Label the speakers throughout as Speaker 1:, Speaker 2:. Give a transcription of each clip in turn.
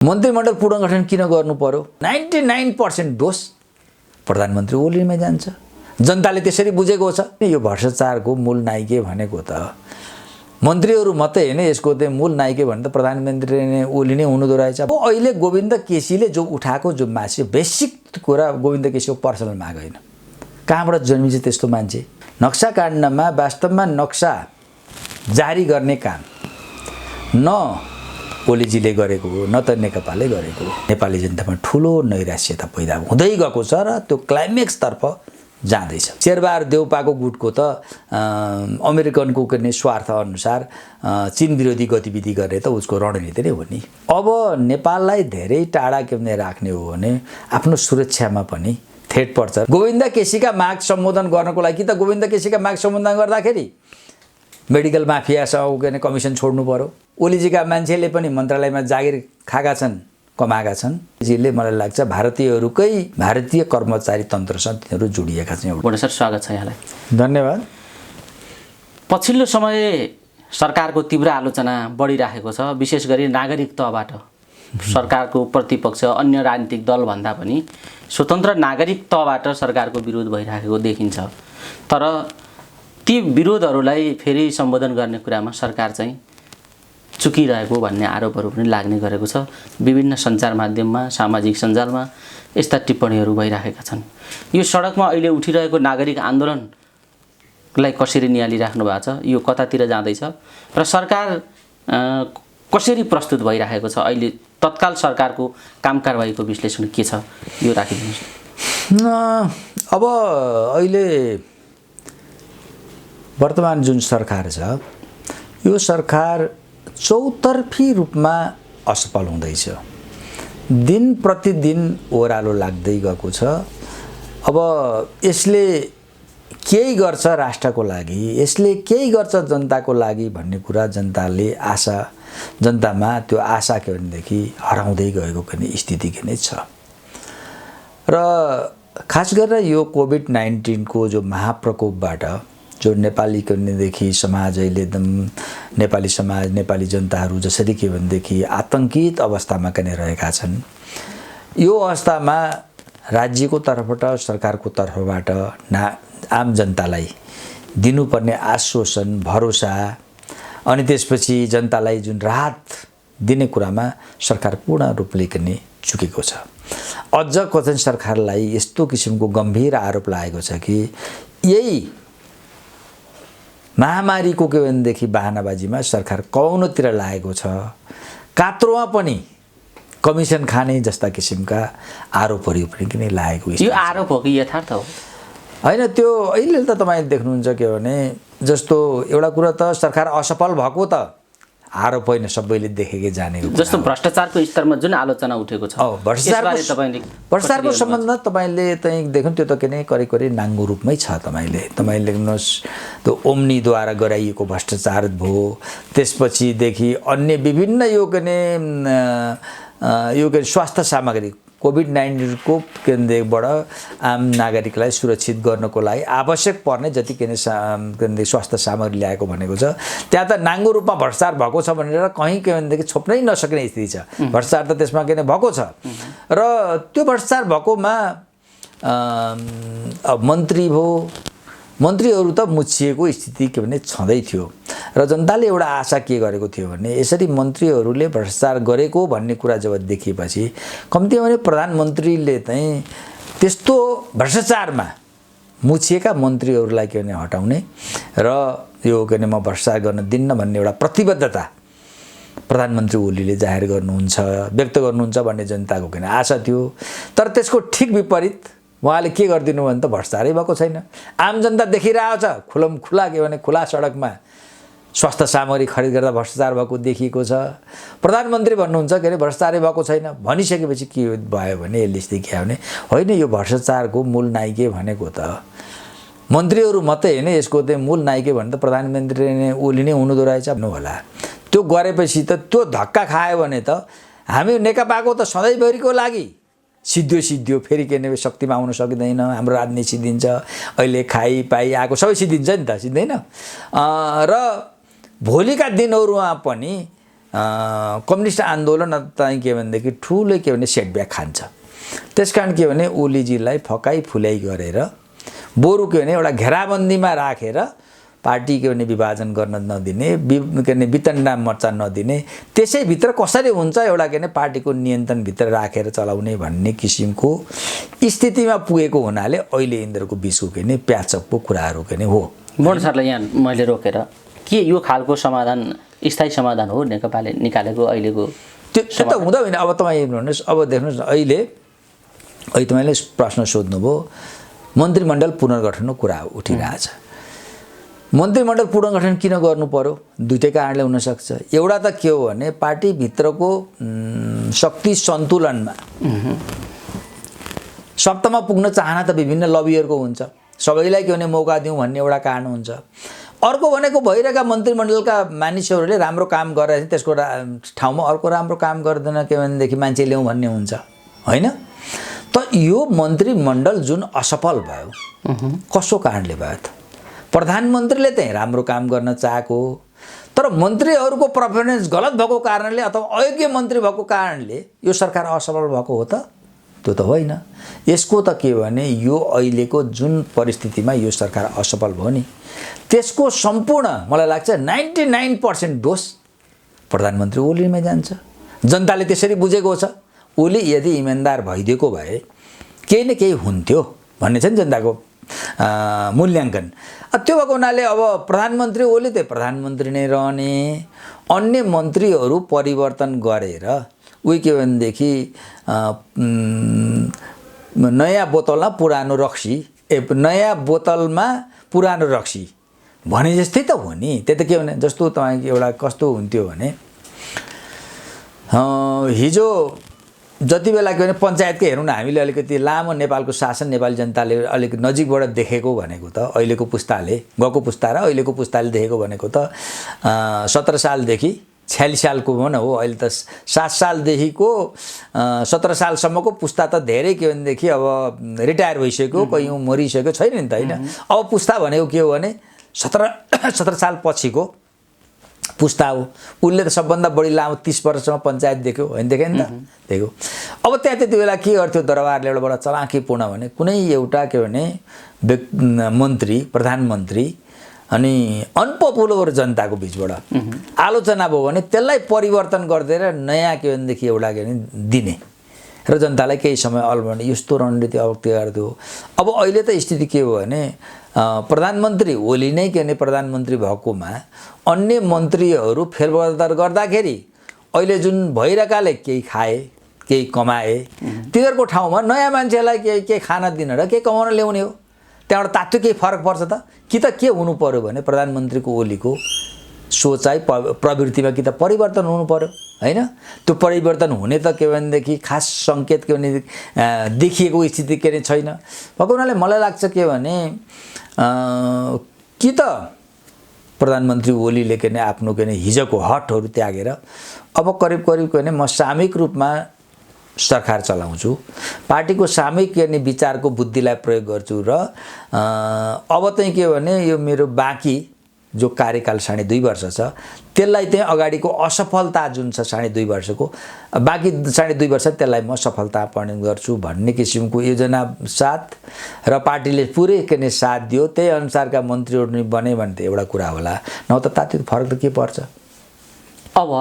Speaker 1: मन्त्रीमण्डल पुनर्गठन किन गर्नु पर्यो? 99% दोष प्रधानमन्त्री ओलीमै जान्छ। जनताले त्यसरी बुझेको छ। यो भ्रष्टाचारको मूल नायिके भनेको त मन्त्रीहरू मात्रै हैन, यसको चाहिँ मूल नायिके भने त प्रधानमन्त्री नै ओली नै हुनुहुँदो रहेछ। अहिले गोविन्द केसीले जो उठाएको जो मान्छे बेसिक कुरा गोविन्द केसीको पर्सनल माग होइन। कहाँबाट जन्मिन्छ त्यस्तो मान्छे? नक्सा काण्डमा वास्तवमा नक्सा जारी गर्ने काम न ओलीजीले गरेको हो, न त नेकपाले गरेको हो। नेपाली जनतामा ठुलो नैराश्यता पैदा हुँदै गएको छ र त्यो क्लाइमेक्सतर्फ जाँदैछ। शेरबहादुर देउपाको गुटको त अमेरिकनको कुनै स्वार्थ अनुसार चीन विरोधी गतिविधि गर्ने त उसको रणनीति नै हो नि। अब नेपाललाई धेरै टाढा केन्द्र राख्ने हो भने आफ्नो सुरक्षामा पनि थ्रेट पर्छ। गोविन्द केसीका माग सम्बोधन गर्नको लागि त गोविन्द केसीका माग सम्बोधन गर्दाखेरि मेडिकल माफियासँग कमिसन छोड्नु पर्यो। ओलीजीका मान्छेले पनि मन्त्रालयमा जागिर खाएका छन्, कमाएका छन्। जीले मलाई लाग्छ भारतीय कर्मचारी तन्त्रसँग तिनीहरू जोडिएका छन्।
Speaker 2: बडा सर, स्वागत छ यहाँलाई।
Speaker 1: धन्यवाद।
Speaker 2: पछिल्लो समय सरकारको तीव्र आलोचना बढिरहेको छ, विशेष गरी नागरिक तहबाट। सरकारको प्रतिपक्ष अन्य राजनीतिक दल भन्दा पनि स्वतन्त्र नागरिक तहबाट सरकारको विरोध भइरहेको देखिन्छ। तर ती विरोधहरूलाई फेरि सम्बोधन गर्ने कुरामा सरकार चाहिँ चुकिरहेको भन्ने आरोपहरू पनि लाग्ने गरेको छ। विभिन्न सञ्चार माध्यममा, सामाजिक सञ्जालमा यस्ता टिप्पणीहरू भइरहेका छन्। यो सडकमा अहिले उठिरहेको नागरिक आन्दोलनलाई कसरी नियालिराख्नु भएको छ, यो कतातिर जाँदैछ र सरकार कसरी प्रस्तुत भइरहेको छ? अहिले तत्काल सरकारको काम कारबाहीको विश्लेषण के छ, यो राखिदिनुहोस्।
Speaker 1: अब अहिले वर्तमान जुन सरकार छ, यो सरकार चौतर्फी रूपमा असफल हुँदैछ। दिन प्रतिदिन ओह्रालो लाग्दै गएको छ। अब यसले केही गर्छ राष्ट्रको लागि, यसले केही गर्छ जनताको लागि भन्ने कुरा जनतामा त्यो आशा के भनेदेखि हराउँदै गएको स्थिति के नै छ। र खास गरेर यो कोभिड-19 को जो महाप्रकोपबाट जो नेपाली भनेदेखि समाज अहिले एकदम नेपाली समाज, नेपाली जनताहरू जसरी के भनेदेखि आतंकित अवस्थामा रहेका छन्। यो अवस्थामा राज्यको तर्फबाट, सरकारको तर्फबाट आम जनतालाई दिनुपर्ने आश्वासन, भरोसा अनि त्यसपछि जनतालाई जुन राहत दिने कुरामा सरकार पूर्ण रूपले चुकेको छ। अझ कतै सरकारलाई यस्तो किसिमको गम्भीर आरोप लागेको छ कि यही महामारीको के भनेदेखि बहानाबाजीमा सरकार कौनतिर लागेको छ। कात्रोमा पनि कमिसन खाने जस्ता किसिमका आरोपहरू पनि लागेको।
Speaker 2: यो आरोप हो कि यथार्थ हो?
Speaker 1: होइन, त्यो अहिले त तपाईले देख्नुहुन्छ के भने जस्तो एउटा कुरा त सरकार असफल भएको त आरोप होइन, सबैले देखेकै जानेको।
Speaker 2: जस्तो भ्रष्टाचारको स्तरमा जुन आलोचना उठेको छ,
Speaker 1: भ्रष्टाचारको सम्बन्धमा तपाईले चाहिँ देख्नु त्यो त करिब नाङ्गो रूपमै छ। तपाईले लेख्नुहोस् त्यो ओम्नीद्वारा गराइएको भ्रष्टाचार भयो, त्यसपछिदेखि अन्य विभिन्न यो स्वास्थ्य सामग्री कोभिड-19 को केन्द्रबाट आम नागरिकलाई सुरक्षित गर्नको लागि आवश्यक पर्ने जति स्वास्थ्य सामग्री ल्याएको भनेको छ। त्यहाँ त नाङ्गो रूपमा भ्रष्टाचार भएको छ भनेर कहीँ के भनेदेखि छोप्नै नसक्ने स्थिति छ। भ्रष्टाचार त त्यसमा भएको छ र त्यो भ्रष्टाचार भएकोमा अब मन्त्रीहरू त मुछिएको स्थिति के भने छँदै थियो र जनताले एउटा आशा के गरेको थियो भने यसरी मन्त्रीहरूले भ्रष्टाचार गरेको भन्ने कुरा जब देखिएपछि कम्तीमा भने प्रधानमन्त्रीले चाहिँ त्यस्तो भ्रष्टाचारमा मुछिएका मन्त्रीहरूलाई के भने हटाउने र यो म भ्रष्टाचार गर्न दिन्न भन्ने एउटा प्रतिबद्धता प्रधानमन्त्री ओलीले जाहेर गर्नुहुन्छ, व्यक्त गर्नुहुन्छ भन्ने जनताको आशा थियो। तर त्यसको ठिक विपरीत उहाँले के गरिदिनु भने त भ्रष्टाचारै भएको छैन। आम जनता देखिरहेको छ खुला के भने खुला सडकमा स्वास्थ्य सामग्री खरिद गर्दा भ्रष्टाचार भएको देखिएको छ। प्रधानमन्त्री भन्नुहुन्छ के अरे भ्रष्टाचारै भएको छैन भनिसकेपछि के भयो भने यसले स्थिति के भने होइन, यो भ्रष्टाचारको मूल नायिके भनेको त मन्त्रीहरू मात्रै होइन, यसको चाहिँ मूल नायिके भने त प्रधानमन्त्री नै ओली नै हुनुहुँदो रहेछ भन्नु होला। त्यो गरेपछि त त्यो धक्का खायो भने त हामी नेकपाको त सधैँभरिको लागि सिद्धियो फेरि के शक्तिमा आउन सकिँदैन, हाम्रो राजनीति सिद्धिन्छ। अहिले खाइपाइ आएको सबै सिद्धिन्छ नि त, सिद्धिँदैन। र भोलिका दिनहरूमा पनि कम्युनिस्ट आन्दोलन चाहिँ के भनेदेखि ठुलो के भने सेटब्याक खान्छ। त्यस कारण के भने ओलीजीलाई फकाइ फुल्याइ गरेर बरु के भने एउटा घेराबन्दीमा राखेर पार्टी के भने विभाजन गर्न नदिने, के भने वितण्डा मोर्चा नदिने, त्यसैभित्र कसरी हुन्छ एउटा के भने पार्टीको नियन्त्रणभित्र राखेर चलाउने भन्ने किसिमको स्थितिमा पुगेको हुनाले अहिले यिनीहरूको बिचको के भने प्याचअपको कुराहरू के भने हो।
Speaker 2: मोहन सरलाई यहाँ मैले रोकेर के यो खालको समाधान स्थायी समाधान हो नेकपाले निकालेको अहिलेको?
Speaker 1: त्यो त हुँदा होइन। अब तपाईँ हेर्नुहोस्, अब देख्नुहोस् अहिले तपाईँले प्रश्न सोध्नुभयो, मन्त्रीमण्डल पुनर्गठनको कुरा उठिरहेछ। मन्त्रीमण्डल पुनर्गठन किन गर्नु पर्यो? दुईटै कारणले हुनसक्छ। एउटा त के हो भने पार्टीभित्रको शक्ति सन्तुलनमा सत्तामा पुग्न चाहना त विभिन्न लबीहरूको हुन्छ, सबैलाई के भने मौका दिउँ भन्ने एउटा कारण हुन्छ। अर्को भनेको भइरहेका मन्त्रीमण्डलका मानिसहरूले राम्रो काम गरेर त्यसको ठाउँमा अर्को राम्रो काम गर्दैन के भनेदेखि मान्छे ल्याउँ भन्ने हुन्छ, होइन? त यो मन्त्रीमण्डल जुन असफल भयो कसो कारणले भयो त? प्रधानमन्त्रीले चाहिँ राम्रो काम गर्न चाहेको, तर मन्त्रीहरूको पर्फर्मेन्स गलत भएको कारणले अथवा अयोग्य मन्त्री भएको कारणले यो सरकार असफल भएको हो त? त्यो त होइन। यसको त के भने यो अहिलेको जुन परिस्थितिमा यो सरकार असफल भयो नि त्यसको सम्पूर्ण मलाई लाग्छ 99% दोष प्रधानमन्त्री ओलीमै जान्छ। जनताले त्यसरी बुझेको छ। ओली यदि इमान्दार भइदिएको भए केही न केही हुन्थ्यो भन्ने छ नि जनताको मूल्याङ्कन। त्यो भएको हुनाले अब प्रधानमन्त्री ओली त प्रधानमन्त्री नै रहने, अन्य मन्त्रीहरू परिवर्तन गरेर उही के भनेदेखि नयाँ बोतलमा पुरानो रक्सी नयाँ बोतलमा पुरानो रक्सी भने जस्तै त हो नि। त्यो त के भने जस्तो तपाईँको एउटा कस्तो हुन्थ्यो भने हिजो जति बेला के भने पञ्चायतकै हेरौँ न, हामीले अलिकति लामो नेपालको शासन नेपाली जनताले अलिक नजिकबाट देखेको भनेको त अहिलेको पुस्ताले, गएको पुस्ता र अहिलेको पुस्ताले देखेको भनेको त 17 सालदेखि 46 सालको भन हो, अहिले त 7 सालदेखिको 17 सालसम्मको पुस्ता त धेरै के भनेदेखि अब रिटायर भइसक्यो, कहीँ मरिसक्यो छैन नि त, होइन? अब पुस्ता भनेको के हो भने 17 साल पछिको पुस्ता हो। उसले त सबभन्दा बढी लामो 30 वर्षसम्म पञ्चायत देख्यो, होइन? देखेँ नि त, देख्यो। अब त्यहाँ त्यति बेला के गर्थ्यो दरबारले एउटा बडा चलाखीपूर्ण भने कुनै एउटा के भने मन्त्री प्रधानमन्त्री अनि अनपपुलर जनताको बिचबाट आलोचना भयो भने त्यसलाई परिवर्तन गरिदिएर नयाँ के भनेदेखि एउटा के भने दिने र जनतालाई केही समय अल्मने यस्तो रणनीति अब त्यो गर्थ्यो। अब अहिले त स्थिति के हो भने प्रधानमन्त्री ओली नै के भने प्रधानमन्त्री भएकोमा अन्य मन्त्रीहरू फेरबदल गर्दाखेरि अहिले जुन भइरहेकाले केही खाए केही कमाए, तिनीहरूको ठाउँमा नयाँ मान्छेलाई केही खाना दिन र केही कमाउन ल्याउने हो। त्यहाँबाट तात्विक केही फरक पर्छ त? कि त के हुनु पर्यो भने प्रधानमन्त्रीको ओलीको सोचाइ प्रवृत्तिमा कि त परिवर्तन हुनु पर्यो, होइन? त्यो परिवर्तन हुने त के भनेदेखि खास सङ्केत के भने देखिएको स्थिति के नै छैन भएको हुनाले मलाई लाग्छ के भने कि त प्रधानमन्त्री ओलीले के भने आफ्नो के भने हिजोको हटहरू त्यागेर अब करिब के भने म सामूहिक रूपमा सरकार चलाउँछु, पार्टीको सामूहिक के भने विचारको बुद्धिलाई प्रयोग गर्छु र अब चाहिँ के भने यो मेरो बाँकी जो कार्यकाल 2.5 वर्ष छ त्यसलाई चाहिँ अगाडिको असफलता जुन छ 2.5 वर्षको बाँकी 2.5 वर्ष त्यसलाई म सफलता परिणत गर्छु भन्ने किसिमको योजना साथ र पार्टीले पुरै के भने साथ दियो, त्यही अनुसारका मन्त्रीहरू नै बने भने त एउटा कुरा होला, न त तात्विक फरक त के पर्छ?
Speaker 2: अब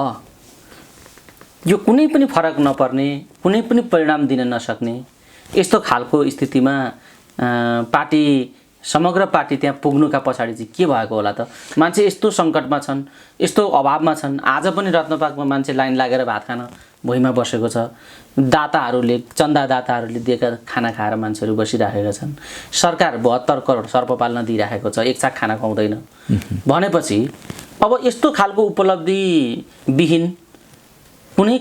Speaker 2: यो कुनै पनि फरक नपर्ने, कुनै पनि परिणाम दिन नसक्ने यस्तो खालको स्थितिमा पार्टी समग्र पार्टी त्यहाँ पुग्नुका पछाडि चाहिँ के भएको होला त? मान्छे यस्तो सङ्कटमा छन्, यस्तो अभावमा छन्। आज पनि रत्नपार्कमा मान्छे लाइन लागेर भात खान भुइँमा बसेको छ। दाताहरूले चन्दादाताहरूले दिएका खाना खाएर मान्छेहरू बसिराखेका छन्। सरकार 72 करोड सर्प पाल्न दिइराखेको छ, एक चाक खाना खुवाउँदैन भनेपछि अब यस्तो खालको उपलब्धि विहीन कुनै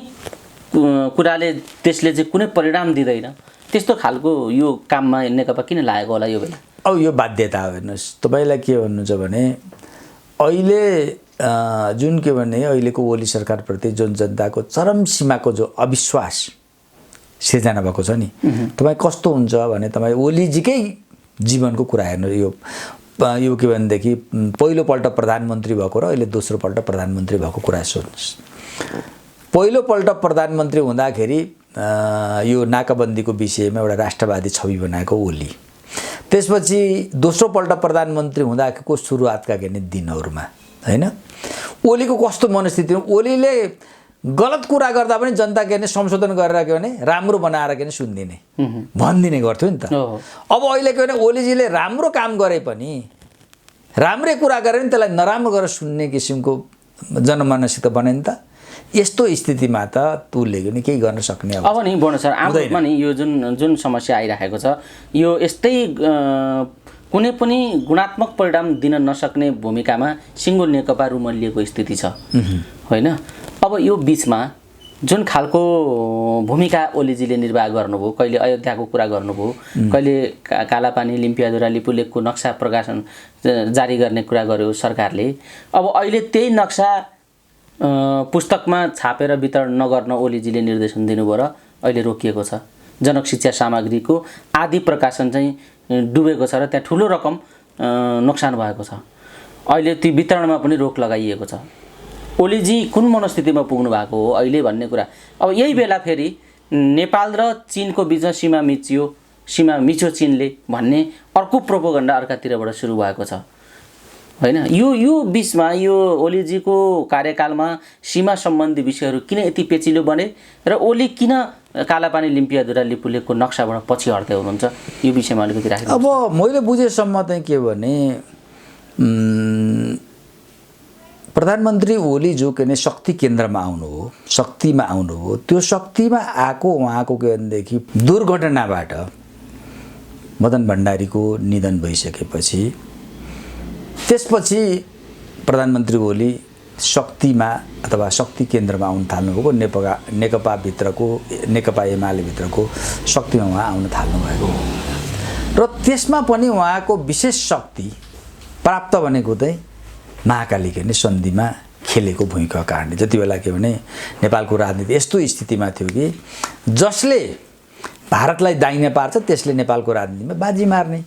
Speaker 2: कुराले त्यसले चाहिँ कुनै परिणाम दिँदैन, त्यस्तो खालको यो काममा नेकपा किन लागेको होला यो बेला?
Speaker 1: अब यो बाध्यता हो। हेर्नुहोस्, तपाईँलाई के भन्नु छ भने अहिले जुन के भने अहिलेको ओली सरकारप्रति जुन जनताको चरम सीमाको जो अविश्वास सिर्जना भएको छ नि, तपाईँ कस्तो हुन्छ भने तपाईँ ओलीजीकै जीवनको कुरा हेर्नु, यो के भनेदेखि पहिलोपल्ट प्रधानमन्त्री भएको र अहिले दोस्रोपल्ट प्रधानमन्त्री भएको कुरा सोध्नुहोस्। पहिलोपल्ट प्रधानमन्त्री हुँदाखेरि यो नाकाबन्दीको विषयमा एउटा राष्ट्रवादी छवि बनाएको ओली। त्यसपछि दोस्रोपल्ट प्रधानमन्त्री हुँदाको सुरुवातका दिनहरूमा हैन ओलीको कस्तो मनस्थिति हो, ओलीले गलत कुरा गर्दा पनि जनता संशोधन गरेर राम्रो बनाएर सुनिदिने भनिदिने गर्थ्यो नि त। अब अहिले ओलीजीले राम्रो काम गरे पनि राम्रै कुरा गरे पनि त्यसलाई नराम्रो गरेर सुन्ने किसिमको जनमानसिक त बन्यो नि त। यस्तो स्थितिमा त तुले केही गर्न सक्ने
Speaker 2: अब नि बढ्नु सर आउँदोमा नि यो जुन समस्या आइरहेको छ यो यस्तै कुनै पनि गुणात्मक परिणाम दिन नसक्ने भूमिकामा सिङ्गो नेकपा रुमलिएको स्थिति छ होइन। अब यो बिचमा जुन खालको भूमिका ओलीजीले निर्वाह गर्नुभयो, कहिले अयोध्याको कुरा गर्नुभयो, कहिले कालापानी लिम्पियाधुरा लिपुलेखको नक्सा प्रकाशन जारी गर्ने कुरा गर्यो सरकारले। अब अहिले त्यही नक्सा पुस्तकमा छापेर वितरण नगर्न ओलीजीले निर्देशन दिनुभयो र अहिले रोकिएको छ। जनक शिक्षा सामग्रीको आदि प्रकाशन चाहिँ डुबेको छ र त्यहाँ ठुलो रकम नोक्सान भएको छ। अहिले ती वितरणमा पनि रोक लगाइएको छ। ओलीजी कुन मनस्थितिमा पुग्नु भएको हो अहिले भन्ने कुरा। अब यही बेला फेरि नेपाल र चीनको बिचमा सीमा मिच्यो चीनले भन्ने अर्को प्रोपोगन्डा अर्कातिरबाट सुरु भएको छ होइन। यो बिचमा यो ओलीजीको कार्यकालमा सीमा सम्बन्धी विषयहरू किन यति पेचिलो बने र ओली किन कालापानी लिम्पियाधुरा लिपुलेखको नक्साबाट पछि हट्दै हुनुहुन्छ यो विषयमा अलिकति राख्नु।
Speaker 1: अब मैले बुझेसम्म चाहिँ के भने प्रधानमन्त्री ओली जो शक्ति केन्द्रमा आउनु हो, शक्तिमा आउनु हो, त्यो शक्तिमा आएको उहाँको के भनेदेखि दुर्घटनाबाट मदन भण्डारीको निधन भइसकेपछि त्यसपछि प्रधानमन्त्री ओली शक्तिमा अथवा शक्ति केन्द्रमा आउन थाल्नुभएको नेकपा एमाले भित्रको शक्तिमा उहाँ आउन थाल्नुभएको हो र त्यसमा पनि उहाँको विशेष शक्ति प्राप्त भनेको चाहिँ महाकाली सन्धिमा खेलेको भूमिका कारणले। जति बेला के भने नेपालको राजनीति यस्तो स्थितिमा थियो कि जसले भारतलाई दाहिने पार्छ त्यसले नेपालको राजनीतिमा बाजी मार्ने।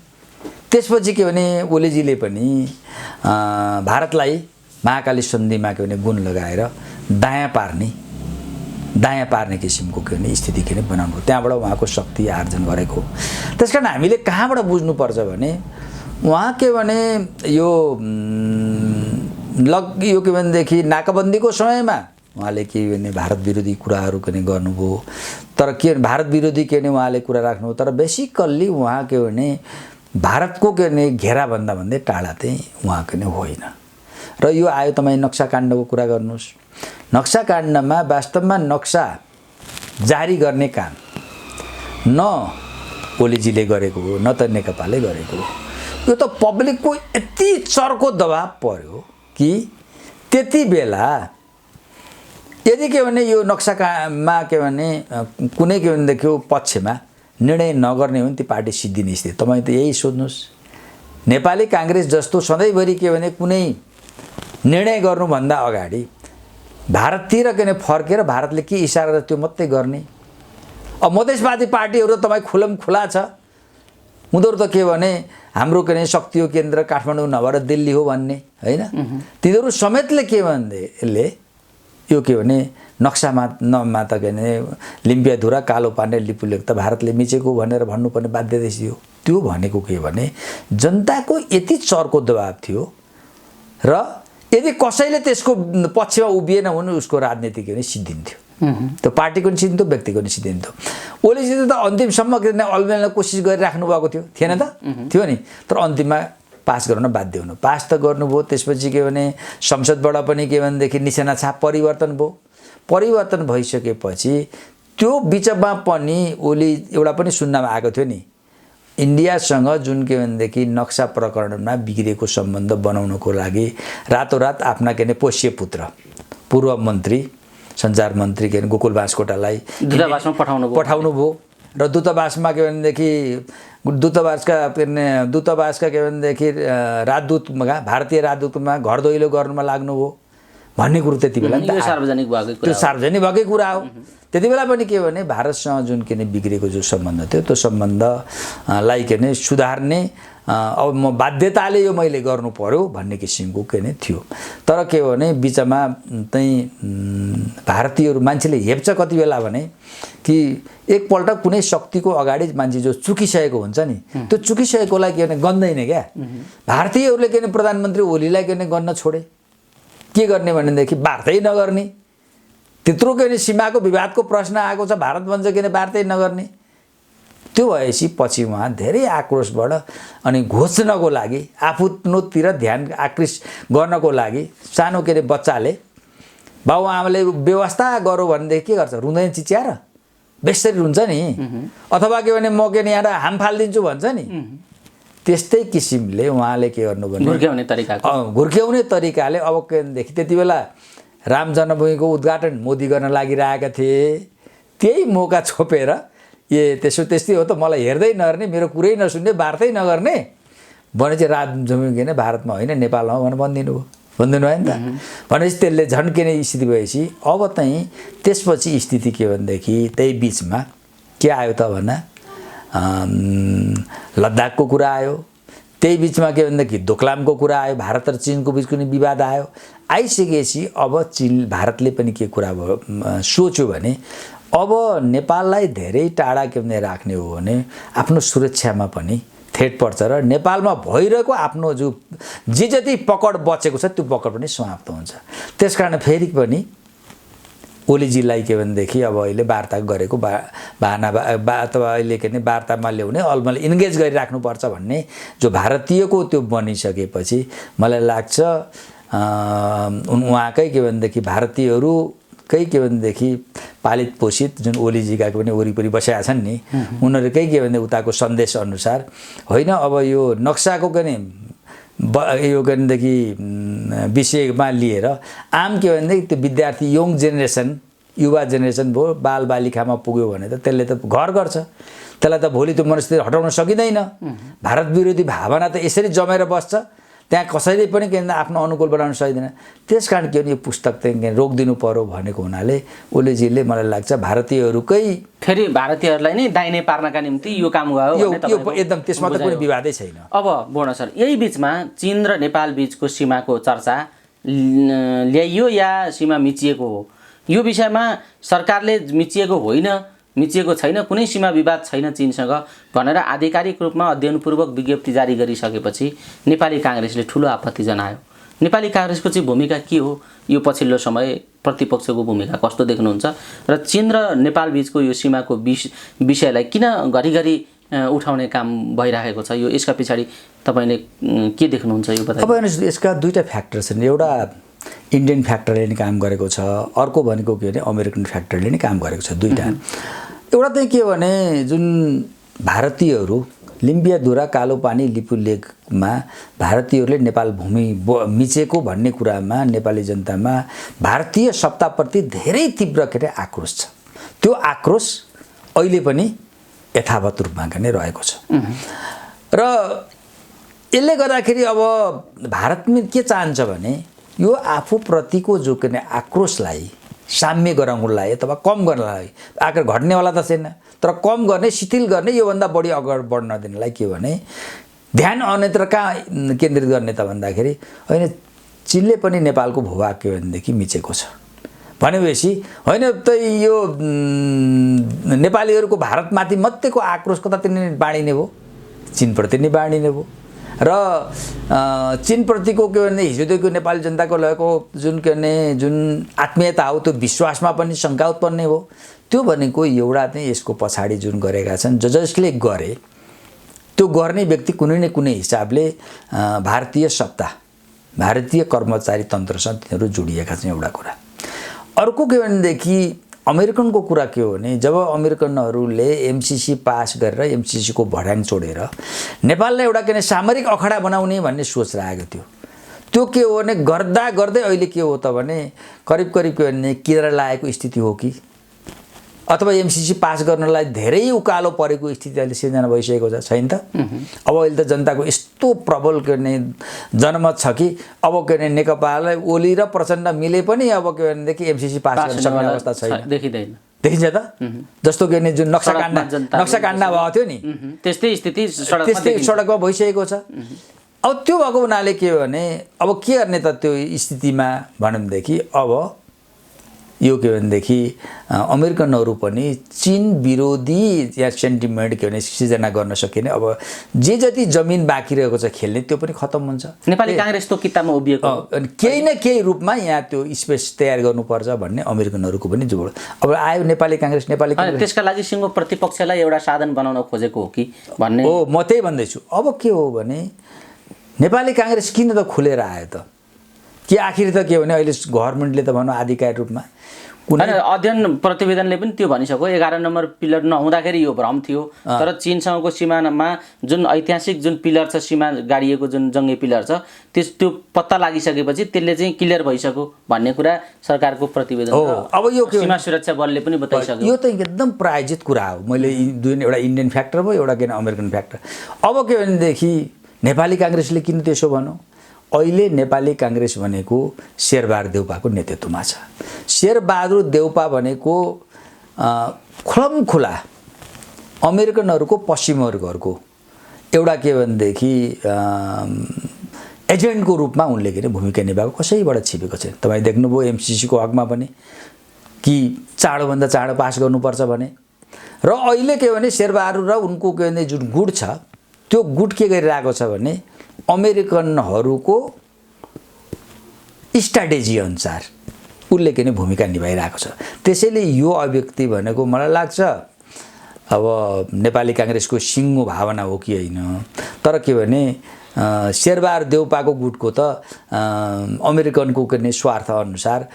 Speaker 1: त्यसपछि के भने ओलीजीले पनि भारतलाई महाकाली सन्धिमा के भने गुण लगाएर दायाँ पार्ने किसिमको के भने स्थिति के बनाउनु, त्यहाँबाट उहाँको शक्ति आर्जन गरेको। त्यसकारण हामीले कहाँबाट बुझ्नुपर्छ भने उहाँ के भने यो के भनेदेखि नाकाबन्दीको समयमा उहाँले के भने भारत विरोधी कुराहरू के गर्नुभयो, तर के भारत विरोधी के उहाँले कुरा राख्नुभयो, तर बेसिकल्ली उहाँ के भने भारतको के घेराभन्दा भन्दै टाढा चाहिँ उहाँ के होइन। र यो आयो तपाईँ नक्सा काण्डको कुरा गर्नुहोस्। नक्सा काण्डमा वास्तवमा नक्सा जारी गर्ने काम न ओलीजीले गरेको हो न त नेकपाले गरेको हो। यो त पब्लिकको यति चर्को दबाब पर्यो कि त्यति बेला यदि के भने यो नक्सामा के भने कुनै के भनेदेखि पक्षमा निर्णय नगर्ने हो भने ती पार्टी सिद्धिने स्थिति। तपाईँ त यही सोध्नुहोस्, नेपाली काङ्ग्रेस जस्तो सधैँभरि के भने कुनै निर्णय गर्नुभन्दा अगाडि भारततिर के फर्केर भारतले के इसारा त्यो मात्रै गर्ने। अब मधेसवादी पार्टीहरू तपाईँ खुलम खुला छ, उनीहरू त के भने हाम्रो के शक्ति केन्द्र काठमाडौँ नभएर दिल्ली हो भन्ने होइन। तिनीहरू समेतले के भन्दै यो के भने नक्सामा त के भने लिम्पियाधुरा कालोपानी लिपुलेख त भारतले मिचेको भनेर भन्नुपर्ने बाध्यता थियो। त्यो भनेको के भने जनताको यति चर्को दबाब थियो र यदि कसैले त्यसको पक्षमा उभिएन भने उसको राजनीति के भने सिद्धिन्थ्यो, त्यो पार्टीको नि सिद्धिन्थ्यो, व्यक्तिको नि सिद्धिन्थ्यो। ओलीजीले त अन्तिमसम्म के अल्मेल्न कोसिस गरिराख्नु भएको थियो, थिएन त? थियो नि, तर अन्तिममा पास गर्न बाध्य हुनु। पास त गर्नुभयो, त्यसपछि के भने संसदबाट पनि के भनेदेखि निशाना छाप परिवर्तन भयो। परिवर्तन भइसकेपछि त्यो बिचमा पनि ओली एउटा पनि सुन्नमा आएको थियो नि, इन्डियासँग जुन के भनेदेखि नक्सा प्रकरणमा बिग्रेको सम्बन्ध बनाउनको लागि रातोरात आफ्ना के पोष्य पुत्र पूर्व मन्त्री सञ्चार मन्त्री के गोकुल बासकोटालाई
Speaker 2: दूतावासमा
Speaker 1: पठाउनु भयो र दूतावासमा के भनेदेखि दूतावासका के भनेदेखि राजदूतमा भारतीय राजदूतमा घर दैलो गर्नुमा लाग्नुभयो भन्ने कुरो त्यति बेला नि त
Speaker 2: यो सार्वजनिक भएकै
Speaker 1: त्यो
Speaker 2: कुरा हो।
Speaker 1: सार्वजनिक भएकै कुरा हो। त्यति बेला पनि के भने भारतसँग जुन के बिग्रेको जो सम्बन्ध थियो त्यो सम्बन्धलाई के सुधार्ने अब म बाध्यताले यो मैले गर्नु पर्यो भन्ने किसिमको के थियो। तर के भने बिचमा चाहिँ भारतीयहरू मान्छेले हेप्छ कति बेला भने कि एकपल्ट कुनै शक्तिको अगाडि मान्छे जो चुकिसकेको हुन्छ नि त्यो चुकिसकेकोलाई के भने गन्दैन क्या। भारतीयहरूले के प्रधानमन्त्री ओलीलाई के गन्न छोडे। के गर्ने भनेदेखि वार्तै नगर्ने, त्यत्रो के सीमाको विवादको प्रश्न आएको छ भारत भन्छ के वार्तै नगर्ने। त्यो भएपछि पछि उहाँ धेरै आक्रोशबाट अनि घोच्नको लागि आफूतिर ध्यान आकृष्ट गर्नको लागि सानो के बच्चाले बाबुआमाले व्यवस्था गरौँ भनेदेखि के गर्छ, रुँदैन चिच्याएर बेसरी रुन्छ नि, अथवा के भने म के यहाँ हाम फालिदिन्छु भन्छ नि। त्यस्तै किसिमले उहाँले के गर्नु भने घुर्क्याउने तरिकाले अब केदेखि त्यति बेला राम जन्मभूमिको उद्घाटन मोदी गर्न लागिरहेका थिए। त्यही मौका छोपेर त्यस्तै हो त, मलाई हेर्दै नगर्ने, मेरो कुरै नसुन्ने, वार्तै नगर्ने भने चाहिँ राम जन्मभूमि के भारतमा होइन नेपालमा भनेर भनिदिनु भयो नि त। भनेपछि त्यसले झन् के स्थिति भएपछि अब चाहिँ त्यसपछि स्थिति के भनेदेखि त्यही बिचमा के आयो त भन्दा लद्दाखको कुरा आयो। त्यही बिचमा के भनेदेखि दोकलामको कुरा आयो, भारत र चीनको बिचको नि विवाद आयो। आइसकेपछि अब चीन भारतले पनि के कुरा भयो सोच्यो भने अब नेपाललाई धेरै टाढा के भने राख्ने हो भने आफ्नो सुरक्षामा पनि थ्रेट पर्छ र नेपालमा भइरहेको आफ्नो जो जति पकड बचेको छ त्यो पकड पनि समाप्त हुन्छ। त्यसकारण फेरि पनि ओलीजीलाई के भनेदेखि अब अहिले वार्ता गरेको बाहना अथवा अहिले के वार्तामा ल्याउने अलमल इन्गेज गरिराख्नुपर्छ भन्ने जो भारतीयको त्यो बनिसकेपछि मलाई लाग्छ उहाँकै के भनेदेखि भारतीयहरूकै के भनेदेखि पालित पोषित जुन ओलीजीका पनि वरिपरि बसेका छन् नि उनीहरूकै के भने उताको सन्देश अनुसार होइन अब यो नक्साको के यो भनेदेखि विषयमा लिएर आम के भनेदेखि त्यो विद्यार्थी यङ जेनेरेसन युवा जेनेरेसन भयो बालबालिकामा पुग्यो भने त त्यसले त घर गर्छ, त्यसलाई त भोलि त्यो मनस्थिति हटाउन सकिँदैन। भारत विरोधी भावना त यसरी जमेर बस्छ, त्यहाँ कसैले पनि के आफ्नो अनुकूल बनाउन सकिँदैन। त्यस कारण के भने यो पुस्तक चाहिँ रोकिदिनु पर्यो भनेको हुनाले ओलीजीले मलाई लाग्छ भारतीयहरूकै
Speaker 2: फेरि भारतीयहरूलाई नै दाहिने पार्नका निम्ति यो काम गयो
Speaker 1: एकदम त्यसमा त कुनै विवादै छैन।
Speaker 2: अब बोर्न सर यही बिचमा चीन र नेपाल बिचको सीमाको चर्चा ल्याइयो या सीमा मिचिएको हो, यो विषयमा सरकारले मिचिएको होइन, मिचिएको छैन, कुनै सीमा विवाद छैन चीनसँग भनेर आधिकारिक रूपमा अध्ययनपूर्वक विज्ञप्ति जारी गरिसकेपछि नेपाली काङ्ग्रेसले ठुलो आपत्ति जनायो। नेपाली काङ्ग्रेसको चाहिँ भूमिका के हो, यो पछिल्लो समय प्रतिपक्षको भूमिका कस्तो देख्नुहुन्छ र चीन र नेपाल बिचको यो सीमाको विषयलाई किन घरिघरि उठाउने काम भइरहेको छ, यो यसका पछाडि तपाईँले के देख्नुहुन्छ यो बताइए।
Speaker 1: अब यसका दुईटा फ्याक्टर छन्, एउटा इन्डियन फ्याक्टरले नि काम गरेको छ, अर्को भनेको के भने अमेरिकन फ्याक्टरले नि काम गरेको छ। दुईटा एउटा चाहिँ के भने जुन भारतीयहरू लिम्बियाधुरा कालोपानी लिपु लेकमा भारतीयहरूले नेपाल भूमि मिचेको भन्ने कुरामा नेपाली जनतामा भारतीय सत्ताप्रति धेरै तीव्र के आक्रोश छ। त्यो आक्रोश अहिले पनि यथावत रूपमा नै रहेको छ र यसले गर्दाखेरि अब भारतले के चाहन्छ भने यो आफूप्रतिको जो के आक्रोशलाई साम्य गराउनलाई अथवा कम गर्नलाई आखिर घट्नेवाला त छैन, तर कम गर्ने शिथिल गर्ने योभन्दा बढी अगाडि बढ्न दिनलाई के भने ध्यान अन्यत्र कहाँ केन्द्रित गर्ने त भन्दाखेरि होइन चीनले पनि नेपालको भूभाग के भनेदेखि मिचेको छ भनेपछि होइन त यो नेपालीहरूको भारतमाथि मात्रैको आक्रोश कता तिनीहरूले बाँडिने भयो, चीनप्रति नै बाँडिने भयो र चीनप्रतिको के भने हिजोदेखिको नेपाली जनताको लगेको जुन के भने जुन आत्मीयता हो त्यो विश्वासमा पनि शङ्का उत्पन्न हो। त्यो भनेको एउटा चाहिँ यसको पछाडि जुन गरेका छन् जसले गरे त्यो गर्ने व्यक्ति कुनै न कुनै हिसाबले भारतीय सत्ता भारतीय कर्मचारी तन्त्रसँग तिनीहरू जोडिएका छन् एउटा कुरा। अर्को के भनेदेखि अमेरिकनको कुरा के हो भने जब अमेरिकनहरूले एमसिसी पास गरेर एमसिसीको भड्याङ छोडेर नेपाललाई एउटा के सामरिक अखडा बनाउने भन्ने सोच राखेको थियो, त्यो के हो भने गर्दा गर्दै अहिले के हो त भने करिब के भने किनेर लागेको स्थिति हो कि अथवा एमसिसी पास गर्नलाई धेरै उकालो परेको स्थिति अहिले सिर्जना भइसकेको छैन त। अब अहिले त जनताको यस्तो प्रबल के भने जनमत छ कि अब के भने नेकपालाई ओली र प्रचण्ड मिले पनि अब के भनेदेखि एमसिसी पास गर्न सक्ने अवस्था छैन,
Speaker 2: देखिँदैन।
Speaker 1: देखिन्छ त। जस्तो के भने जुन नक्सा काट्न भएको थियो नि
Speaker 2: त्यस्तै स्थिति
Speaker 1: सडकमा भइसकेको छ। अब त्यो भएको हुनाले के हो भने अब के गर्ने त त्यो स्थितिमा भनेदेखि अब यो के भनेदेखि अमेरिकनहरू पनि चीन विरोधी या सेन्टिमेन्ट के भने सिर्जना गर्न सकेन। अब जे जति जमिन बाँकी रहेको छ खेल्ने त्यो पनि खत्तम हुन्छ।
Speaker 2: नेपाली काङ्ग्रेस त किताबमा उभिएको
Speaker 1: अनि केही न केही रूपमा यहाँ त्यो स्पेस तयार गर्नुपर्छ भन्ने अमेरिकनहरूको पनि जोड। अब आयो नेपाली काङ्ग्रेस
Speaker 2: त्यसका लागि सिङ्गो प्रतिपक्षलाई एउटा साधन बनाउन खोजेको हो कि भन्ने
Speaker 1: हो। म त्यही भन्दैछु। अब के हो भने नेपाली काङ्ग्रेस किन त खुलेर आयो त, कि आखिर त के भने अहिले गभर्मेन्टले त भनौँ आधिकारिक रूपमा
Speaker 2: होइन, अध्ययन प्रतिवेदनले पनि त्यो भनिसक्यो 11 नम्बर पिलर नहुँदाखेरि यो भ्रम थियो, तर चीनसँगको सीमामा जुन ऐतिहासिक जुन पिलर छ, सीमा गाडिएको जुन जङ्गी पिलर छ, त्यो पत्ता लागिसकेपछि त्यसले चाहिँ क्लियर भइसक्यो भन्ने कुरा सरकारको प्रतिवेदन
Speaker 1: हो। अब यो
Speaker 2: सीमा सुरक्षा बलले पनि बताइसक्यो।
Speaker 1: यो त एकदम प्रायोजित कुरा हो। मैले दुई एउटा इन्डियन फ्याक्टर भयो, एउटा के अमेरिकन फ्याक्टर। अब के भनेदेखि नेपाली काङ्ग्रेसले किन त्यसो भनौँ, अहिले नेपाली काङ्ग्रेस भनेको शेरबहादुर देउपाको नेतृत्वमा छ। शेरबहादुर देउपा भनेको खुलमखुला अमेरिकनहरूको पश्चिमवर्गहरूको एउटा के भनेदेखि एजेन्टको रूपमा उनले के अरे भूमिका निभाएको कसैबाट छिपेको छैन। तपाईँ देख्नुभयो एमसिसीको हकमा पनि कि चाँडोभन्दा चाँडो पास गर्नुपर्छ भने। र अहिले के भने शेरबहादुर र उनको के भने जुन गुट छ त्यो गुट के गरिरहेको छ भने अमेरिकनहरूको स्ट्राटेजी अनुसार उसले के भूमिका निभाइरहेको छ। त्यसैले यो अभिव्यक्ति भनेको मलाई लाग्छ अब नेपाली काङ्ग्रेसको सिङ्गो भावना हो कि होइन, तर के भने शेरबहादुर देउपाको गुटको त अमेरिकनको के स्वार्थ अनुसार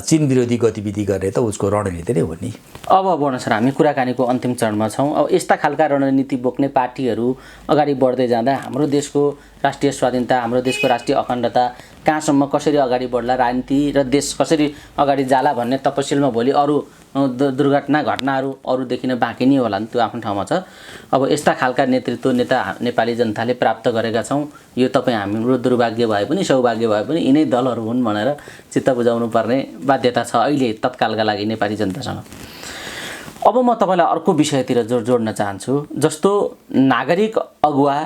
Speaker 1: चीन विरोधी गतिविधि गर्ने त उसको रणनीति नै हो नि।
Speaker 2: अब बढ्न सर, हामी कुराकानीको अन्तिम चरणमा छौँ। अब यस्ता खालका रणनीति बोक्ने पार्टीहरू अगाडि बढ्दै जाँदा हाम्रो देशको राष्ट्रिय स्वाधीनता, हाम्रो देशको राष्ट्रिय अखण्डता कहाँसम्म कसरी अगाडि बढ्ला, राजनीति र देश कसरी अगाडि जाला भन्ने तपसिलमा भोलि अरू दुर्घटना घटनाहरू अरू देखिन बाँकी नै होला नि, त्यो आफ्नो ठाउँमा छ। अब यस्ता खालका नेतृत्व नेता नेपाली जनताले प्राप्त गरेका छौँ। यो तपाईँ हाम्रो दुर्भाग्य भए पनि सौभाग्य भए पनि यिनै दलहरू हुन् भनेर चित्त बुझाउनु पर्ने बाध्यता छ अहिले तत्कालका लागि नेपाली जनतासँग। अब म तपाईँलाई अर्को विषयतिर जोड्न चाहन्छु। जस्तो नागरिक अगुवा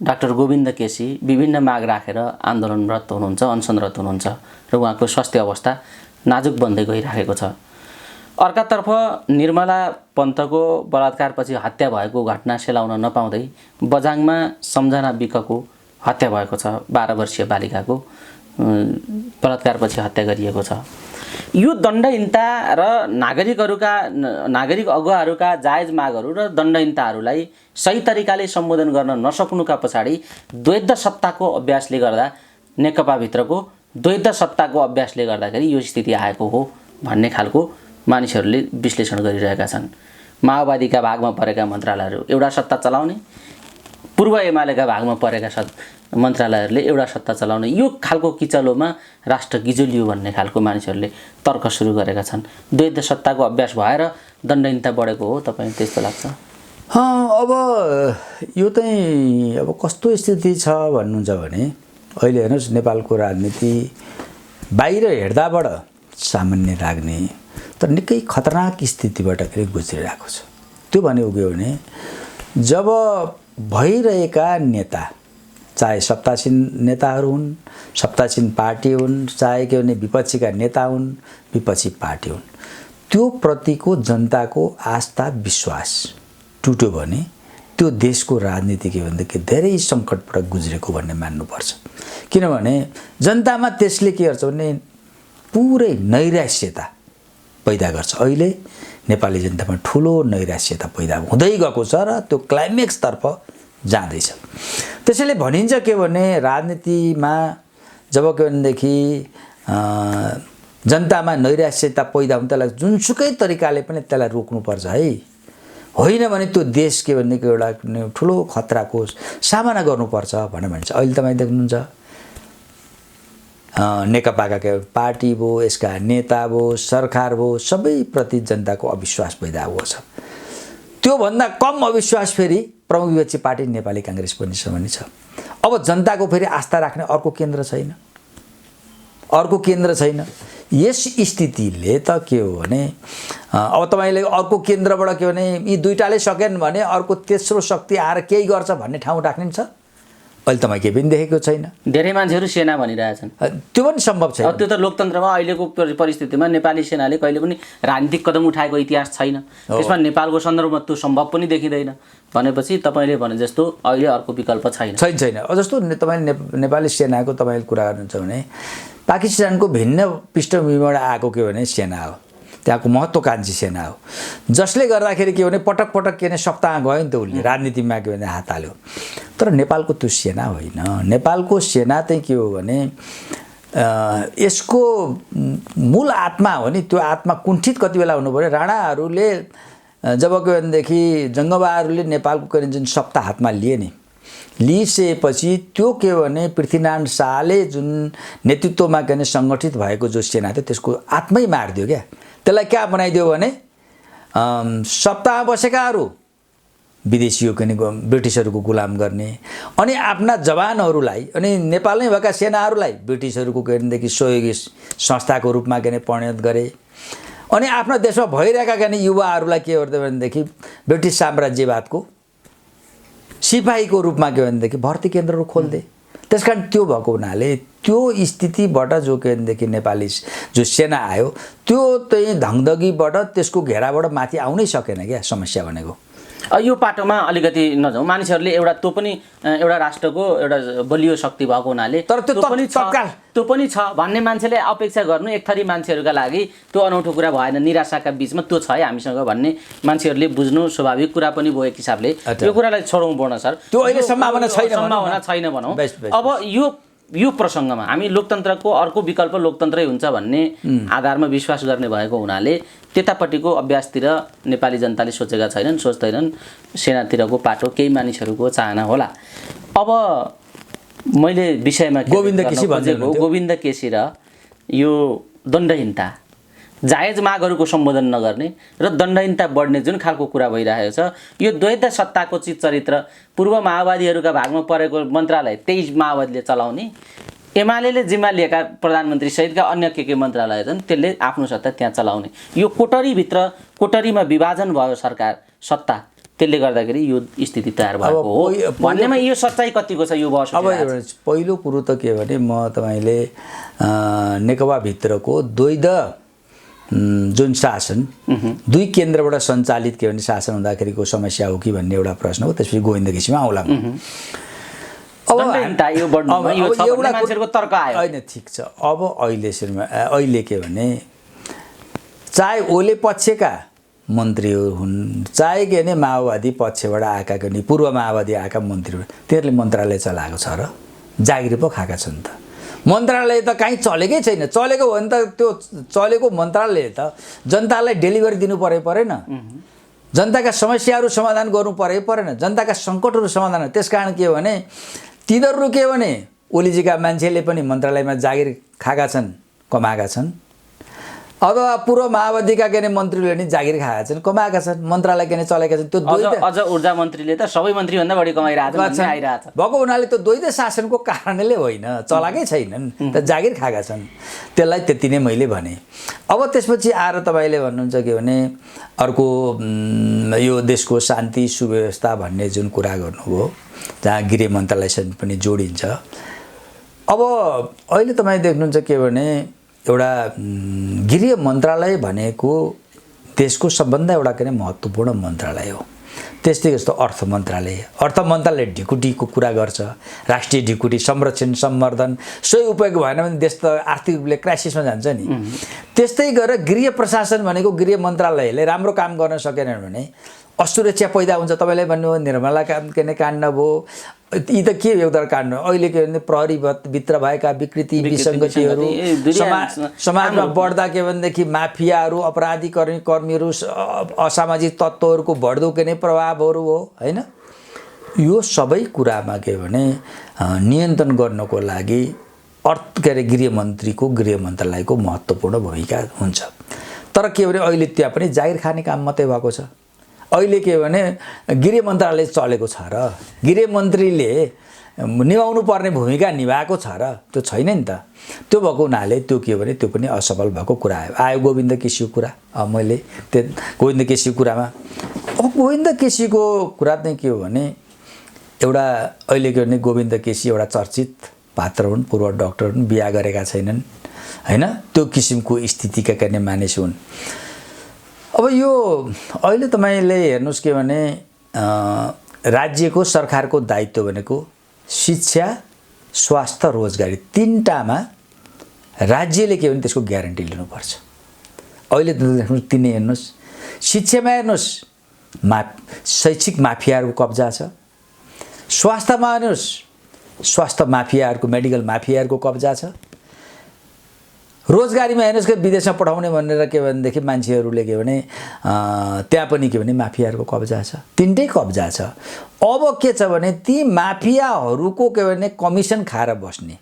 Speaker 2: डाक्टर गोविन्द केसी विभिन्न माग राखेर आन्दोलनरत हुनुहुन्छ, अनसनरत हुनुहुन्छ र उहाँको स्वास्थ्य अवस्था नाजुक बन्दै गइरहेको छ। अर्कातर्फ निर्मला पन्तको बलात्कारपछि हत्या भएको घटना सेलाउन नपाउँदै बझाङमा सम्झना विकको हत्या भएको छ। 12 वर्षीय बालिकाको बलात्कारपछि हत्या गरिएको छ। यो दण्डहीनता र नागरिक अगुवाहरूका जायज मागहरू र दण्डहीनताहरूलाई सही तरिकाले सम्बोधन गर्न नसक्नुका पछाडि द्वैध सत्ताको अभ्यासले गर्दा, नेकपाभित्रको द्वैध सत्ताको अभ्यासले गर्दाखेरि यो स्थिति आएको हो भन्ने खालको मानिसहरूले विश्लेषण गरिरहेका छन्। माओवादीका भागमा परेका मन्त्रालयहरू एउटा सत्ता चलाउने, पूर्व एमालेका भागमा परेका मन्त्रालयहरूले एउटा सत्ता चलाउने, यो खालको किचलोमा राष्ट्र गिजोलियो भन्ने खालको मानिसहरूले तर्क सुरु गरेका छन्। द्वैध सत्ताको अभ्यास भएर दण्डहीनता बढेको हो, तपाईँ त्यस्तो लाग्छ?
Speaker 1: अब यो चाहिँ अब कस्तो स्थिति छ भन्नुहुन्छ भने अहिले हेर्नुहोस्, नेपालको राजनीति बाहिर हेर्दाबाट सामान्य लाग्ने तर निकै खतरनाक स्थितिबाट फेरि गुज्रिरहेको छ। त्यो भनेको के हो भने जब भइरहेका नेता, चाहे सत्तासीन नेताहरू हुन्, सत्तासीन पार्टी हुन्, चाहे के भने विपक्षीका नेता हुन्, विपक्षी पार्टी हुन्, त्यो प्रतिको जनताको आस्था विश्वास टुट्यो भने त्यो देशको राजनीति के भनेदेखि धेरै सङ्कटबाट गुज्रेको भन्ने मान्नुपर्छ। किनभने जनतामा त्यसले के गर्छ भने पुरै नैराश्यता पैदा गर्छ। अहिले नेपाली जनतामा ठुलो नैराश्यता पैदा हुँदै गएको छ र त्यो क्लाइमेक्सतर्फ जाँदैछ। त्यसैले भनिन्छ के भने राजनीतिमा जब के भनेदेखि जनतामा नैराश्यता पैदा हुन्छ त्यसलाई जुनसुकै तरिकाले पनि त्यसलाई रोक्नुपर्छ है, होइन भने त्यो देश के भनेदेखि एउटा ठुलो खतराको सामना गर्नुपर्छ भनेर भन्छ। अहिले तपाईँ देख्नुहुन्छ नेकपाका पार्टी भयो, यसका नेता भयो, सरकार भयो, सबैप्रति जनताको अविश्वास भइरहेको छ। त्योभन्दा कम अविश्वास फेरि प्रमुख विपक्षी पार्टी नेपाली काङ्ग्रेस पनि छ भने छ। अब जनताको फेरि आस्था राख्ने अर्को केन्द्र छैन। यस स्थितिले त के हो भने अब तपाईँले अर्को केन्द्रबाट के भने यी दुईटाले सकेन भने अर्को तेस्रो शक्ति आएर केही गर्छ भन्ने ठाउँ राख्ने छ। अहिले तपाईँ केही पनि देखेको छैन।
Speaker 2: धेरै मान्छेहरू सेना भनिरहेछन्,
Speaker 1: त्यो पनि सम्भव छैन।
Speaker 2: त्यो त लोकतन्त्रमा अहिलेको परिस्थितिमा नेपाली सेनाले कहिले पनि राजनीतिक कदम उठाएको इतिहास छैन। त्यसमा नेपालको सन्दर्भमा त्यो सम्भव पनि देखिँदैन। भनेपछि तपाईँले भने जस्तो अहिले अर्को विकल्प छैन।
Speaker 1: जस्तो तपाईँले नेपाली सेनाको तपाईँले कुरा गर्नुहुन्छ भने पाकिस्तानको भिन्न पृष्ठभूमिबाट आएको के भने सेना हो, त्यहाँको महत्त्वकांक्षी सेना हो, जसले गर्दाखेरि के भने पटक पटक के भने सप्ताह गयो नि त उसले राजनीतिमा के भने हात हाल्यो। तर नेपालको त्यो सेना होइन। नेपालको सेना चाहिँ के हो भने यसको मूल आत्मा हो नि, त्यो आत्मा कुण्ठित कति बेला हुनु पर्यो। राणाहरूले जब के भनेदेखि जङ्गबहादुरले नेपालको के जुन सत्ता हातमा लिए नि, लिइसकेपछि त्यो के भने पृथ्वीनारायण शाहले जुन नेतृत्वमा के भने सङ्गठित भएको जो सेना थियो त्यसको आत्मै मारिदियो क्या। त्यसलाई क्या बनाइदियो भने सत्तामा बसेकाहरू विदेशीयो के ब्रिटिसहरूको गुलाम गर्ने, अनि आफ्ना जवानहरूलाई अनि नेपालमै भएका सेनाहरूलाई ब्रिटिसहरूको के भनेदेखि सहयोगी संस्थाको रूपमा के परिणत गरे। अनि आफ्ना देशमा भइरहेका के युवाहरूलाई के गर्दै भनेदेखि ब्रिटिस साम्राज्यवादको सिपाहीको रूपमा के भनेदेखि भर्ती केन्द्रहरू खोल्दे। त्यसकारण त्यो भएको हुनाले त्यो स्थितिबाट जो के भनेदेखि नेपाली जो सेना आयो त्यो चाहिँ धगधगीबाट त्यसको घेराबाट माथि आउनै सकेन क्या। समस्या भनेको
Speaker 2: यो पाटोमा अलिकति नजाउँ। मानिसहरूले एउटा त्यो पनि एउटा राष्ट्रको एउटा बलियो शक्ति भएको हुनाले
Speaker 1: तर
Speaker 2: त्यो पनि छ भन्ने मान्छेले अपेक्षा गर्नु एक थरी मान्छेहरूका लागि त्यो अनौठो कुरा भएन। निराशाका बीचमा त्यो छ है हामीसँग भन्ने मान्छेहरूले बुझ्नु स्वाभाविक कुरा पनि भयो एक हिसाबले। यो कुरालाई छोडौँ पूर्ण सर,
Speaker 1: त्यो अहिले सम्भावना
Speaker 2: छैन भनौँ। अब यो प्रसङ्गमा हामी लोकतन्त्रको अर्को विकल्प लोकतन्त्रै हुन्छ भन्ने आधारमा विश्वास गर्ने भएको हुनाले त्यतापट्टिको अभ्यासतिर नेपाली जनताले सोचेका छैनन्, सोच्दैनन्। सेनातिरको पाटो केही मानिसहरूको चाहना होला। अब मैले विषयमा गोविन्द केसी र यो दण्डहीनता, जायज मागहरूको सम्बोधन नगर्ने र दण्डहीनता बढ्ने जुन खालको कुरा भइरहेको छ, यो द्वैत सत्ताको चरित्र पूर्व माओवादीहरूका भागमा परेको मन्त्रालय 23 माओवादीले चलाउने, एमाले जिम्मा लिएका प्रधानमन्त्री सहितका अन्य के मन्त्रालय छन् त्यसले आफ्नो सत्ता त्यहाँ चलाउने, यो कोटरीमा विभाजन भयो सरकार सत्ता, त्यसले गर्दाखेरि यो स्थिति तयार भएको हो भन्नेमा यो सच्चाइ कतिको छ यो बहस?
Speaker 1: अब पहिलो कुरो त के भने म तपाईँले नेकपा भित्रको द्वैध जुन शासन दुई केन्द्रबाट सञ्चालित के भने शासन हुँदाखेरिको समस्या हो कि भन्ने एउटा प्रश्न हो। त्यसपछि गोविन्द केसीमा आउला।
Speaker 2: मान्छेको तर्क आयो
Speaker 1: होइन, ठिक छ। अब अहिले के भने चाहे ओले पक्षका मन्त्रीहरू हुन्, चाहे के भने माओवादी पक्षबाट आएका के पूर्व माओवादी आएका मन्त्रीहरू, तिनीहरूले मन्त्रालय चलाएको छ र जागिर पो खाएका छन् त। मन्त्रालय त कहीँ चलेकै छैन। चलेको हो भने त त्यो चलेको मन्त्रालयले त जनतालाई डेलिभरी दिनु परेन, जनताका समस्याहरू समाधान गर्नु परेन, जनताका सङ्कटहरू समाधान। त्यस कारण के हो भने तिनीहरू के भने ओलीजीका मान्छेले पनि मन्त्रालयमा जागिर खाएका छन्, कमाएका छन्, अथवा पूर्व माओवादीका के मन्त्रीले नि जागिर खाएका छन्, कमाएका छन्, मन्त्रालय के चलेका छन्। त्यो
Speaker 2: अझ ऊर्जा मन्त्रीले त सबै मन्त्रीभन्दा बढी कमाइरहेको
Speaker 1: भएको हुनाले त्यो द्वैध शासनको कारणले होइन, चलाएकै छैनन्, त जागिर खाएका छन्। त्यसलाई त्यति नै मैले भने। अब त्यसपछि आएर तपाईँले भन्नुहुन्छ के भने अर्को यो देशको शान्ति सुव्यवस्था भन्ने जुन कुरा गर्नुभयो, जहाँ गृह मन्त्रालयसँग पनि जोडिन्छ। अब अहिले तपाईँ देख्नुहुन्छ के भने एउटा गृह मन्त्रालय भनेको देशको सबभन्दा एउटा के महत्त्वपूर्ण मन्त्रालय हो। त्यस्तै जस्तो अर्थ मन्त्रालय ढिकुटीको कुरा गर्छ, राष्ट्रिय ढिकुटी संरक्षण संवर्धन सोही उपयोग भएन भने देश त आर्थिक रूपले क्राइसिसमा जान्छ नि। त्यस्तै गरेर गृह प्रशासन भनेको गृह मन्त्रालयले राम्रो काम गर्न सकेन भने असुरक्षा पैदा हुन्छ। तपाईँले भन्नुभयो निर्मला काण्ड भयो, यी त के एउटा काण्ड हो। अहिले के भने प्रहरीभित्र भएका विकृति विसङ्गतिहरू समाजमा बढ्दा के भनेदेखि माफियाहरू, अपराधी कर्मीहरू, असामाजिक तत्त्वहरूको बढ्दो के नै प्रभावहरू हो होइन। यो सबै कुरामा के भने नियन्त्रण गर्नको लागि के अरे गृहमन्त्रीको गृह मन्त्रालयको महत्त्वपूर्ण भूमिका हुन्छ। तर के भने अहिले त्यहाँ पनि जागिर खाने काम मात्रै भएको छ। अहिले के भने गृह मन्त्रालय चलेको छ र गृहमन्त्रीले निभाउनु पर्ने भूमिका निभाएको छ र त्यो छैन नि त। त्यो भएको हुनाले त्यो के भने त्यो पनि असफल भएको कुरा आयो गोविन्द केसीको कुरा। मैले त्यो गोविन्द केसीको कुरामा अब गोविन्द केसीको कुरा चाहिँ के हो भने एउटा अहिले के भने गोविन्द केसी एउटा चर्चित पात्र हुन्, पूर्व डाक्टर हुन्, बिहा गरेका छैनन् हैन, त्यो किसिमको स्थितिका गर्ने मानिस हुन्। अब यो अहिले तपाईँले हेर्नुहोस् के भने राज्यको सरकारको दायित्व भनेको शिक्षा, स्वास्थ्य, रोजगारी तीनटामा राज्यले के भने त्यसको ग्यारेन्टी लिनुपर्छ। अहिले त तिनै हेर्नुहोस्, शिक्षामा हेर्नुहोस् शैक्षिक माफियाहरूको कब्जा छ, स्वास्थ्यमा हेर्नुहोस् स्वास्थ्य माफियाहरूको मेडिकल माफियाहरूको कब्जा छ, रोजगारीमा हेर्नुहोस् कि विदेशमा पठाउने भनेर के भनेदेखि मान्छेहरूले के भने त्यहाँ पनि के भने माफियाहरूको कब्जा छ, तिनटै कब्जा छ। अब के छ भने ती माफियाहरूको के भने कमिसन खाएर बस्ने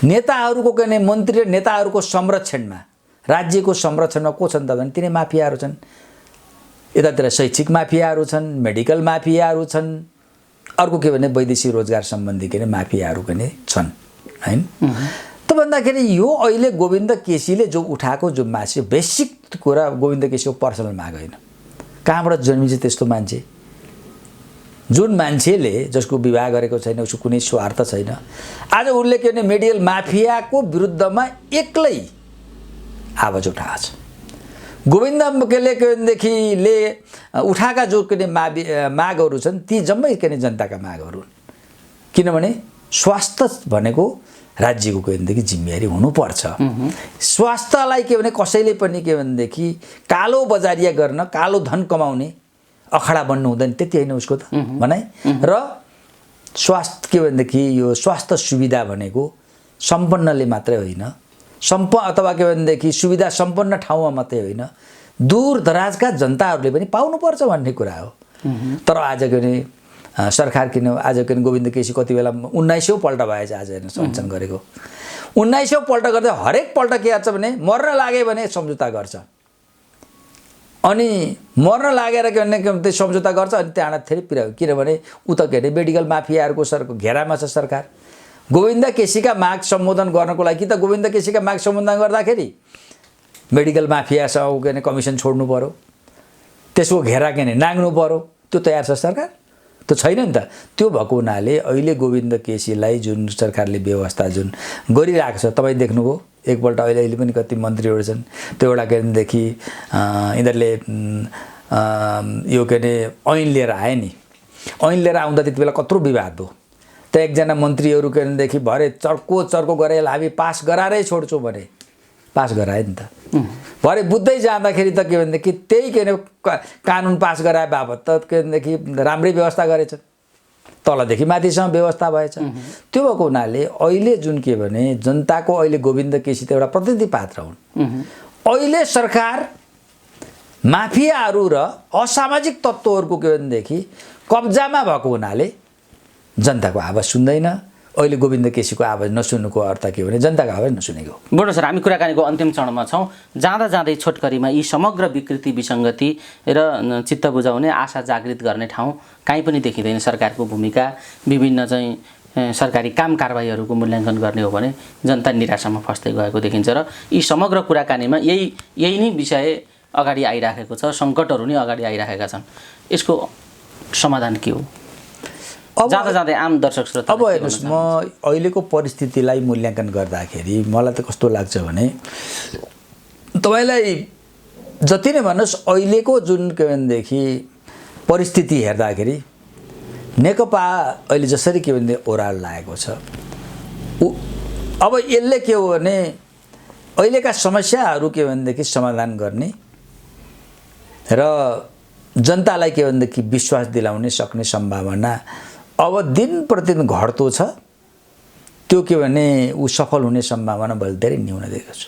Speaker 1: नेताहरूको के भने मन्त्री र नेताहरूको संरक्षणमा राज्यको संरक्षणमा को छन् त भने तिनै माफियाहरू छन्। यतातिर शैक्षिक माफियाहरू छन्, मेडिकल माफियाहरू छन्, अर्को के भने वैदेशिक रोजगार सम्बन्धी के भने माफियाहरू पनि छन् हैन। त भन्दाखेरि यो अहिले गोविन्द केसीले जो उठाएको जो मान्छे बेसिक कुरा गोविन्द केसीको पर्सनल माग होइन, कहाँबाट जन्मिन्छ त्यस्तो मान्छे जुन मान्छेले जसको विवाह गरेको छैन, उसको कुनै स्वार्थ छैन, आज उसले के भने मेडिकल माफियाको विरुद्धमा एक्लै आवाज उठाएको छ। गोविन्द केले के भनेदेखि ले उठाएका जो के मागहरू छन् ती जम्मै के जनताका मागहरू हुन्। किनभने स्वास्थ्य भनेको राज्यको के भनेदेखि जिम्मेवारी हुनुपर्छ। स्वास्थ्यलाई के भने कसैले पनि के भनेदेखि कालो बजारिया गर्न, कालो धन कमाउने अखडा बन्नु हुँदैन, त्यति होइन उसको त भनाइ। र स्वास्थ्य के भनेदेखि यो स्वास्थ्य सुविधा भनेको सम्पन्नले मात्रै होइन, अथवा के भनेदेखि सुविधा सम्पन्न ठाउँमा मात्रै होइन, दूर दराजका जनताहरूले पनि पाउनुपर्छ भन्ने कुरा हो। तर आज के भने सरकार किन आज के गोविन्द केसी कति बेला 1900 पल्ट भएछ आज हेर्नु सञ्चालन गरेको 1900 पल्ट गर्दा हरेक पल्ट के गर्छ भने मर्न लागे भने सम्झौता गर्छ, अनि मर्न लागेर के भने सम्झौता गर्छ, अनि त्यहाँबाट फेरि पिरायो। किनभने उता के अरे मेडिकल माफियाहरूको घेरामा छ सरकार। गोविन्द केसीका माग सम्बोधन गर्नको लागि त गोविन्द केसीका माग सम्बोधन गर्दाखेरि मेडिकल माफियासँग के भने कमिसन छोड्नु पर्यो, त्यसको घेरा के भने नाग्नु पर्यो, त्यो तयार छ सरकार? त्यो छैन नि त। त्यो भएको हुनाले अहिले गोविन्द केसीलाई जुन सरकारले व्यवस्था जुन गरिरहेको छ, तपाईँ देख्नुभयो एकपल्ट अहिले पनि कति मन्त्रीहरू छन्, त्यो एउटा के भनेदेखि यिनीहरूले यो के अरे ऐन लिएर आए नि, ऐन लिएर आउँदा त्यति बेला कत्रो विवाद भयो। त एकजना मन्त्रीहरू के भनेदेखि भरे चर्को गरेर हामी पास गराएरै छोड्छौँ भने पास गराए नि त। भरे बुझ्दै जाँदाखेरि त के भनेदेखि त्यही के अरे कानुन पास गराए बाबत त के भनेदेखि राम्रै व्यवस्था गरेछ, तलदेखि माथिसम्म व्यवस्था भएछ। त्यो भएको हुनाले अहिले जुन के भने जनताको अहिले गोविन्द केसी त एउटा प्रतिनिधि पात्र हुन्। अहिले सरकार माफियाहरू र असामाजिक तत्त्वहरूको के भनेदेखि कब्जामा भएको हुनाले जनताको आवाज सुन्दैन। अहिले गोविन्द केसीको आवाज नसुन्नुको अर्थ के भने जनताको आवाज नसुनेको।
Speaker 2: बुढो सर, हामी कुराकानीको अन्तिम चरणमा छौँ। जाँदा जाँदै छोटकरीमा यी समग्र विकृति विसङ्गति र चित्त बुझाउने, आशा जागृत गर्ने ठाउँ कहीँ पनि देखिँदैन। सरकारको भूमिका विभिन्न चाहिँ सरकारी काम कारबाहीहरूको मूल्याङ्कन गर्ने हो भने जनता निराशामा फस्दै गएको देखिन्छ। र यी समग्र कुराकानीमा यही नै विषय अगाडि आइराखेको छ, सङ्कटहरू नै अगाडि आइराखेका छन्। यसको समाधान के हो? जाँदा जाँदै आम दर्शक श्रोता
Speaker 1: अब हेर्नुहोस्, म अहिलेको परिस्थितिलाई मूल्याङ्कन गर्दाखेरि मलाई त कस्तो लाग्छ भने तपाईँलाई जति नै भन्नुहोस् अहिलेको जुन के भनेदेखि परिस्थिति हेर्दाखेरि नेकपा अहिले जसरी के भने ओह्रालो लागेको छ, अब यसले के हो भने अहिलेका समस्याहरू के भनेदेखि समाधान गर्ने र जनतालाई के भनेदेखि विश्वास दिलाउने सक्ने सम्भावना अब दिन प्रतिदिन घट्दो छ। त्यो के भने ऊ सफल हुने सम्भावना मैले धेरै न्यून देखेको छु।